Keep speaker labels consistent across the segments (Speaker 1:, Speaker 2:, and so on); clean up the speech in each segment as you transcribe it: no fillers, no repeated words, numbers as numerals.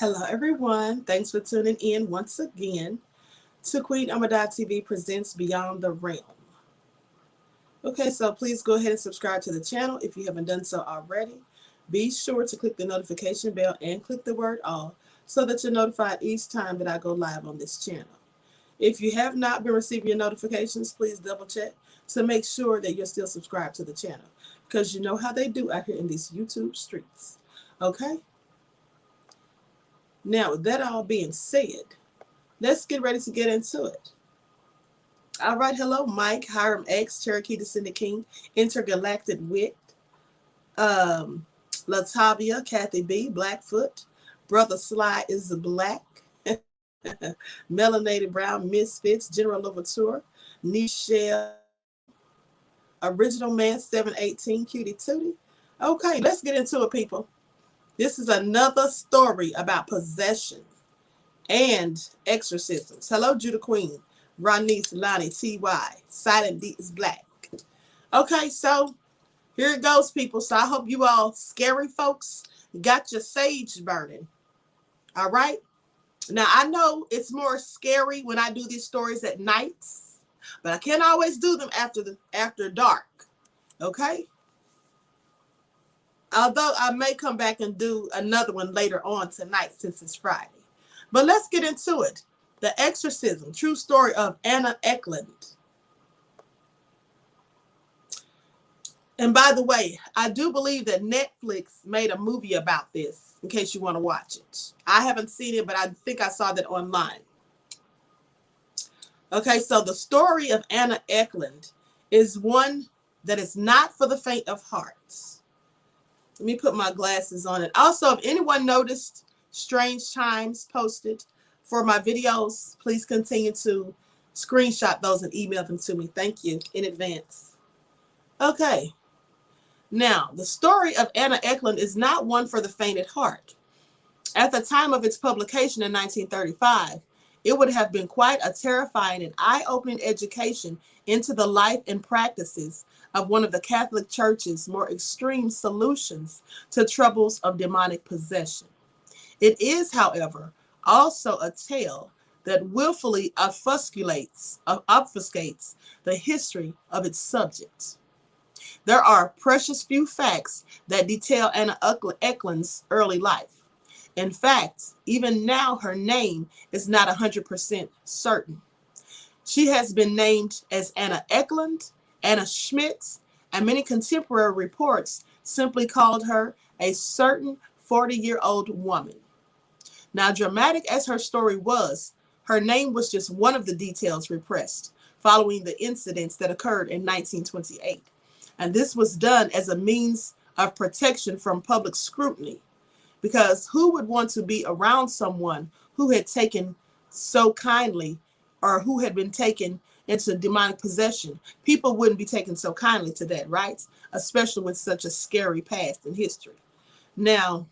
Speaker 1: Hello, everyone. Thanks for tuning in once again to Queen Ahmadiyyah TV presents Beyond the Realm. Okay, so please go ahead and subscribe to the channel if you haven't done so already. Be sure to click the notification bell and click the word all so that you're notified each time that I go live on this channel. If you have not been receiving your notifications, please double check to make sure that you're still subscribed to the channel because you know how they do out here in these YouTube streets. Okay? Now, with that all being said, let's get ready to get into it. All right, hello, Mike, Hiram X, Cherokee Descendant King, Intergalactic Wit, Latavia, Kathy B, Blackfoot, Brother Sly is the Black, Melanated Brown, Misfits, General Louverture, Nichelle, Original Man 718, Cutie Tootie. Okay, let's get into it, people. This is another story about possession and exorcisms. Hello, Judah Queen, Ronice, Lonnie, T.Y., Silent D is Black. Okay, so here it goes, people. So I hope you all scary folks got your sage burning. All right? Now, I know it's more scary when I do these stories at nights, but I can't always do them after dark. Okay? Although I may come back and do another one later on tonight since it's Friday. But let's get into it. The Exorcism, true story of Anna Ecklund. And by the way, I do believe that Netflix made a movie about this, in case you want to watch it. I haven't seen it, but I think I saw that online. Okay, so the story of Anna Ecklund is one that is not for the faint of heart. Let me put my glasses on it. Also, if anyone noticed strange chimes posted for my videos, please continue to screenshot those and email them to me. Thank you in advance. Okay. Now, the story of Anna Ecklund is not one for the faint at heart. At the time of its publication in 1935, it would have been quite a terrifying and eye-opening education into the life and practices of one of the Catholic Church's more extreme solutions to troubles of demonic possession. It is, however, also a tale that willfully obfuscates the history of its subject. There are precious few facts that detail Anna Ecklund's early life. In fact, even now her name is not 100% certain. She has been named as Anna Ecklund, Anna Schmitz, and many contemporary reports simply called her a certain 40-year-old woman. Now, dramatic as her story was, her name was just one of the details repressed following the incidents that occurred in 1928. And this was done as a means of protection from public scrutiny, because who would want to be around someone who had taken so kindly or who had been taken into demonic possession? People wouldn't be taken so kindly to that, right? Especially with such a scary past in history. Now,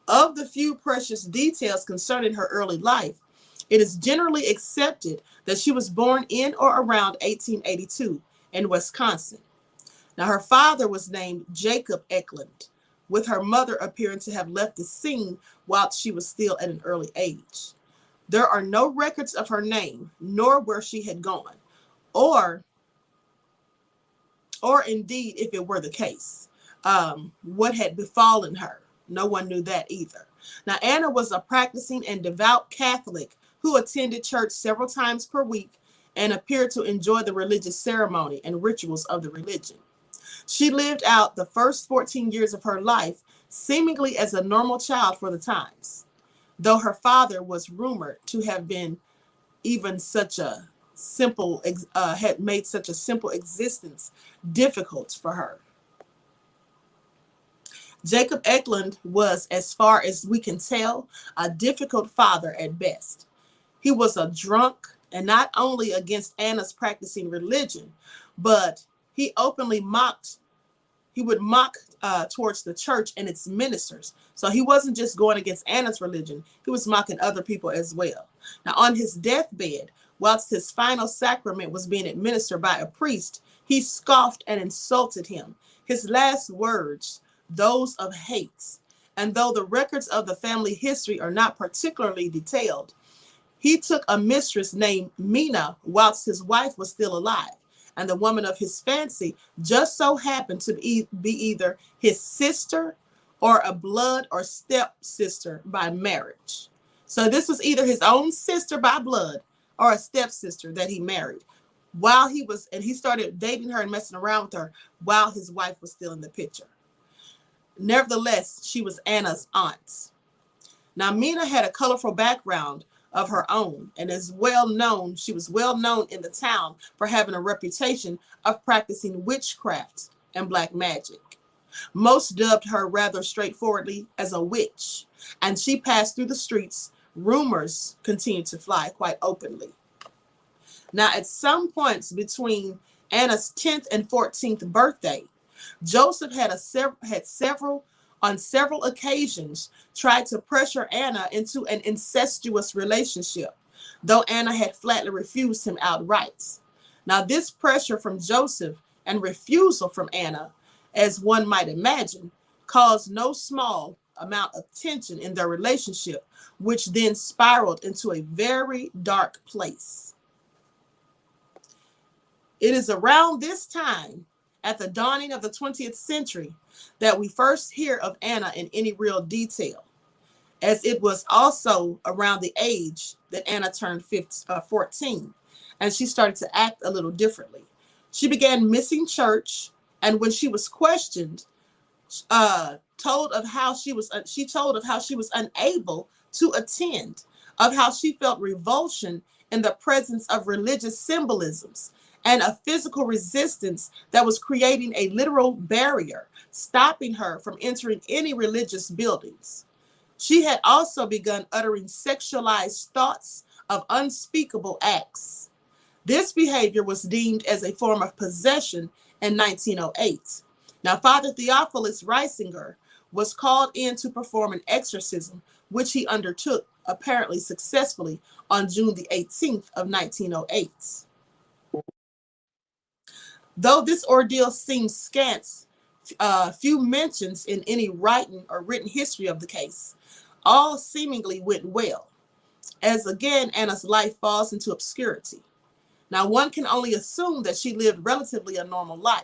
Speaker 1: of the few precious details concerning her early life, it is generally accepted that she was born in or around 1882 in Wisconsin. Now, her father was named Jacob Ecklund, with her mother appearing to have left the scene while she was still at an early age. There are no records of her name, nor where she had gone, or indeed, if it were the case, what had befallen her. No one knew that either. Now, Anna was a practicing and devout Catholic who attended church several times per week and appeared to enjoy the religious ceremony and rituals of the religion. She lived out the first 14 years of her life seemingly as a normal child for the times, though her father was rumored to have been even such a simple, had made such a simple existence difficult for her. Jacob Ecklund was, as far as we can tell, a difficult father at best. He was a drunk, and not only against Anna's practicing religion, but he openly would mock towards the church and its ministers. So he wasn't just going against Anna's religion, he was mocking other people as well. Now, on his deathbed, whilst his final sacrament was being administered by a priest, he scoffed and insulted him. His last words, those of hate, And though the records of the family history are not particularly detailed, he took a mistress named Mina whilst his wife was still alive, and the woman of his fancy just so happened to be either his sister or a blood or stepsister by marriage. So this was either his own sister by blood or a stepsister that he married while he was, and he started dating her and messing around with her while his wife was still in the picture. Nevertheless, she was Anna's aunt. Now, Mina had a colorful background of her own, and she was well known in the town for having a reputation of practicing witchcraft and black magic. Most dubbed her rather straightforwardly as a witch, and she passed through the streets. Rumors continued to fly quite openly. Now, at some points between Anna's 10th and 14th birthday, Joseph on several occasions tried to pressure Anna into an incestuous relationship, though Anna had flatly refused him outright. Now, this pressure from Joseph and refusal from Anna, as one might imagine, caused no small amount of tension in their relationship, which then spiraled into a very dark place. It is around this time, at the dawning of the 20th century, that we first hear of Anna in any real detail, as it was also around the age that Anna turned 14, and she started to act a little differently. She began missing church, and when she was questioned, told of how she was unable to attend, of how she felt revulsion in the presence of religious symbolisms, and a physical resistance that was creating a literal barrier, stopping her from entering any religious buildings. She had also begun uttering sexualized thoughts of unspeakable acts. This behavior was deemed as a form of possession in 1908. Now, Father Theophilus Reisinger was called in to perform an exorcism, which he undertook, apparently successfully, on June the 18th of 1908. Though this ordeal seems scant, few mentions in any written history of the case, all seemingly went well, as again Anna's life falls into obscurity. Now, one can only assume that she lived relatively a normal life,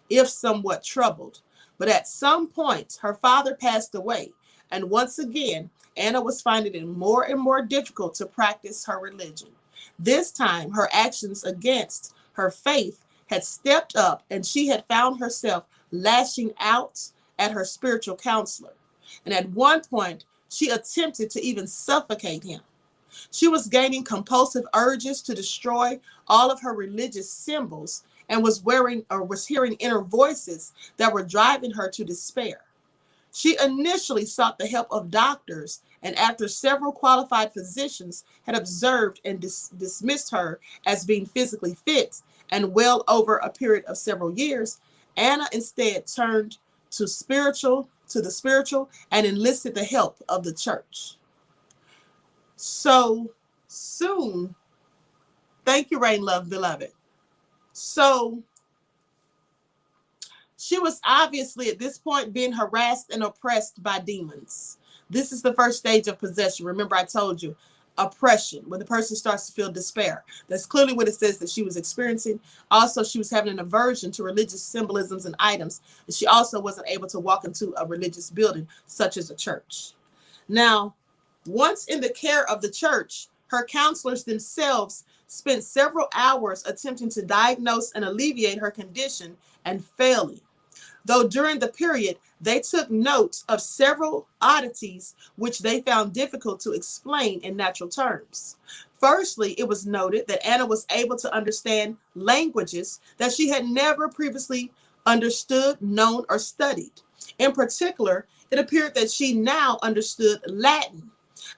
Speaker 1: if somewhat troubled, but at some point her father passed away, and once again Anna was finding it more and more difficult to practice her religion. This time her actions against her faith had stepped up, and she had found herself lashing out at her spiritual counselor. And at one point, she attempted to even suffocate him. She was gaining compulsive urges to destroy all of her religious symbols and was hearing inner voices that were driving her to despair. She initially sought the help of doctors, and after several qualified physicians had observed and dismissed her as being physically fit, and well over a period of several years, Anna instead turned to the spiritual and enlisted the help of the church. So soon, thank you, Rain Love, beloved. So she was obviously at this point being harassed and oppressed by demons. This is the first stage of possession. Remember, I told you, oppression, when the person starts to feel despair. That's clearly what it says that she was experiencing. Also, she was having an aversion to religious symbolisms and items, and she also wasn't able to walk into a religious building such as a church. Now, once in the care of the church, her counselors themselves spent several hours attempting to diagnose and alleviate her condition and failing. Though during the period, they took note of several oddities which they found difficult to explain in natural terms. Firstly, it was noted that Anna was able to understand languages that she had never previously understood, known, or studied. In particular, it appeared that she now understood Latin.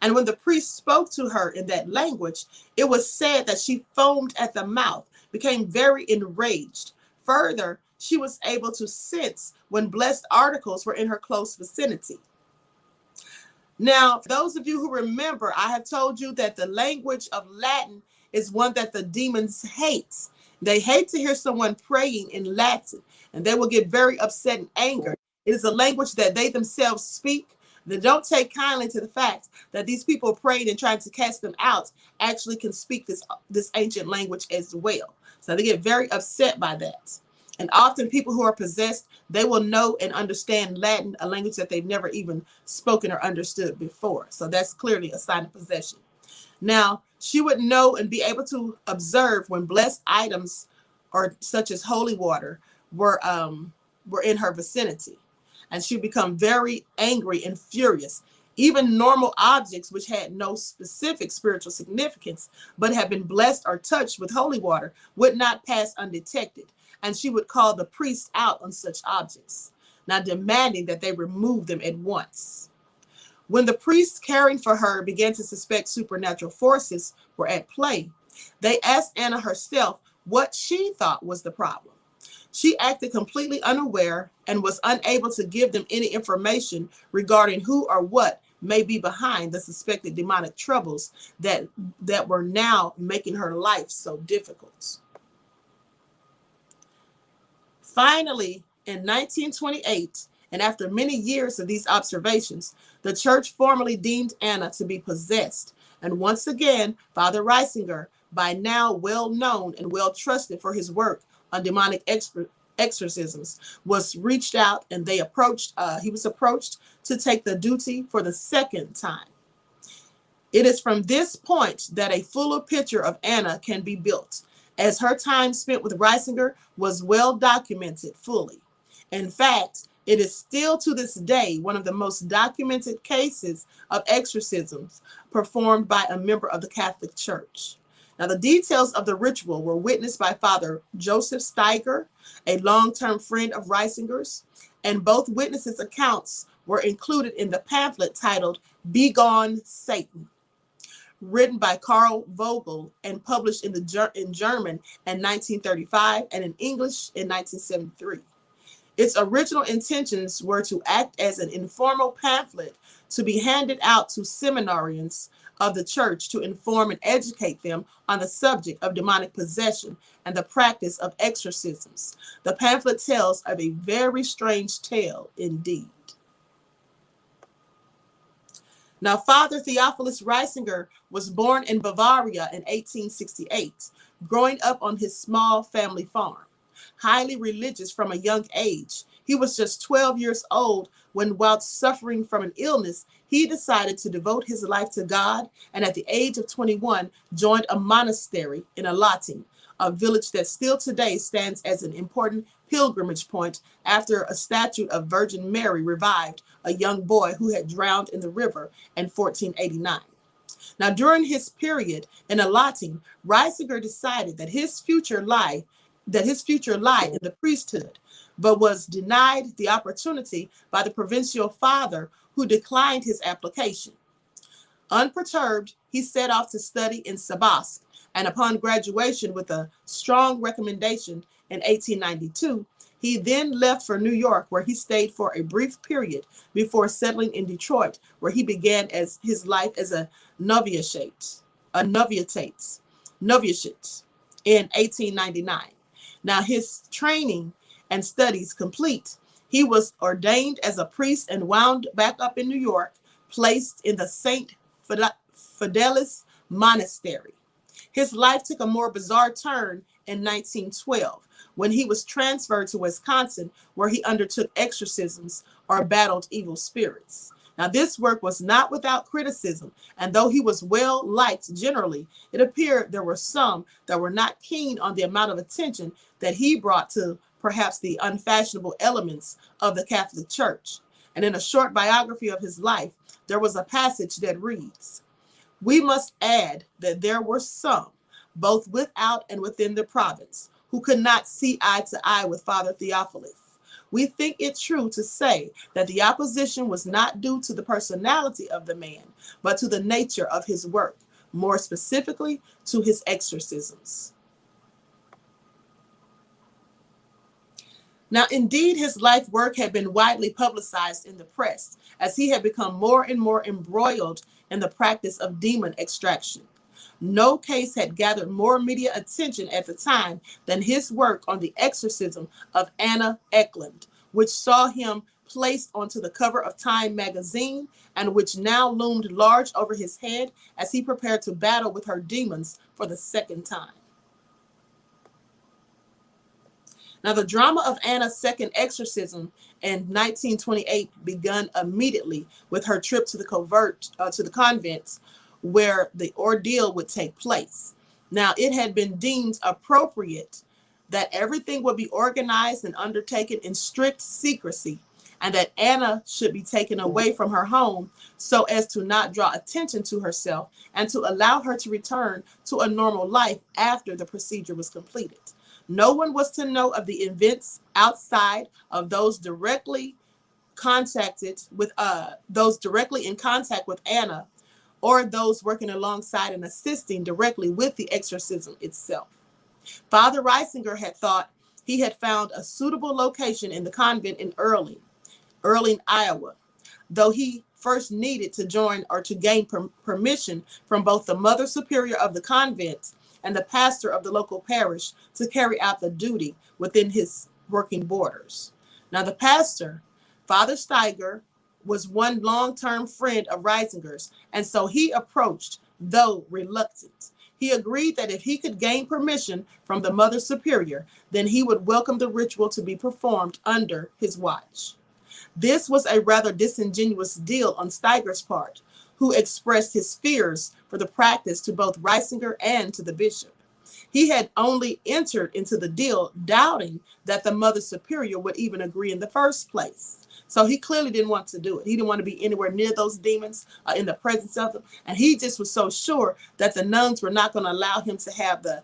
Speaker 1: And when the priest spoke to her in that language, it was said that she foamed at the mouth, became very enraged. Further, she was able to sense when blessed articles were in her close vicinity. Now, for those of you who remember, I have told you that the language of Latin is one that the demons hate. They hate to hear someone praying in Latin, and they will get very upset and angry. It is a language that they themselves speak, They don't take kindly to the fact that these people prayed and tried to cast them out actually can speak this ancient language as well. So they get very upset by that. And often people who are possessed, they will know and understand Latin, a language that they've never even spoken or understood before. So that's clearly a sign of possession. Now, she would know and be able to observe when blessed items, or such as holy water, were in her vicinity. And she'd become very angry and furious. Even normal objects which had no specific spiritual significance, but had been blessed or touched with holy water, would not pass undetected. And she would call the priest out on such objects, now demanding that they remove them at once. When the priests caring for her began to suspect supernatural forces were at play, they asked Anna herself what she thought was the problem. She acted completely unaware and was unable to give them any information regarding who or what may be behind the suspected demonic troubles that were now making her life so difficult. Finally, in 1928, and after many years of these observations, the church formally deemed Anna to be possessed. And once again, Father Reisinger, by now well known and well trusted for his work on demonic exorcisms, was reached out, and he was approached to take the duty for the second time. It is from this point that a fuller picture of Anna can be built, as her time spent with Reisinger was well documented fully. In fact, it is still to this day one of the most documented cases of exorcisms performed by a member of the Catholic Church. Now, the details of the ritual were witnessed by Father Joseph Steiger, a long-term friend of Reisinger's, and both witnesses' accounts were included in the pamphlet titled Begone Satan, written by Karl Vogel and published in German in 1935 and in English in 1973. Its original intentions were to act as an informal pamphlet to be handed out to seminarians of the church to inform and educate them on the subject of demonic possession and the practice of exorcisms. The pamphlet tells of a very strange tale indeed. Now, Father Theophilus Reisinger was born in Bavaria in 1868, growing up on his small family farm. Highly religious from a young age, he was just 12 years old when, while suffering from an illness, he decided to devote his life to God, and at the age of 21, joined a monastery in Ecklund, a village that still today stands as an important pilgrimage point after a statue of Virgin Mary revived a young boy who had drowned in the river in 1489. Now, during his period in Ecklund, Reisinger decided that his future lied in the priesthood, but was denied the opportunity by the provincial father, who declined his application. Unperturbed, he set off to study in Sabask, and upon graduation with a strong recommendation in 1892, he then left for New York, where he stayed for a brief period before settling in Detroit, where he began his life as a novitiate in 1899. Now, his training and studies complete, he was ordained as a priest and wound back up in New York, placed in the St. Fidelis Monastery. His life took a more bizarre turn in 1912, when he was transferred to Wisconsin, where he undertook exorcisms or battled evil spirits. Now, this work was not without criticism, and though he was well liked generally, it appeared there were some that were not keen on the amount of attention that he brought to perhaps the unfashionable elements of the Catholic Church. And in a short biography of his life, there was a passage that reads, "We must add that there were some, both without and within the province, who could not see eye to eye with Father Theophilus. We think it true to say that the opposition was not due to the personality of the man, but to the nature of his work, more specifically to his exorcisms." Now, indeed, his life work had been widely publicized in the press, as he had become more and more embroiled in the practice of demon extraction. No case had gathered more media attention at the time than his work on the exorcism of Anna Ecklund, which saw him placed onto the cover of Time magazine and which now loomed large over his head as he prepared to battle with her demons for the second time. Now, the drama of Anna's second exorcism in 1928 began immediately with her trip to the convent where the ordeal would take place. Now, it had been deemed appropriate that everything would be organized and undertaken in strict secrecy, and that Anna should be taken away from her home so as to not draw attention to herself and to allow her to return to a normal life after the procedure was completed. No one was to know of the events outside of those directly in contact with Anna, or those working alongside and assisting directly with the exorcism itself. Father Reisinger had thought he had found a suitable location in the convent in Earling, Iowa, though he first needed to join or to gain permission from both the Mother Superior of the convent and the pastor of the local parish to carry out the duty within his working borders. Now, the pastor, Father Steiger, was one long-term friend of Reisinger's, and so he approached, though reluctant. He agreed that if he could gain permission from the Mother Superior, then he would welcome the ritual to be performed under his watch. This was a rather disingenuous deal on Steiger's part, who expressed his fears for the practice to both Reisinger and to the bishop. He had only entered into the deal doubting that the Mother Superior would even agree in the first place. So he clearly didn't want to do it. He didn't want to be anywhere near those demons in the presence of them. And he just was so sure that the nuns were not going to allow him to have the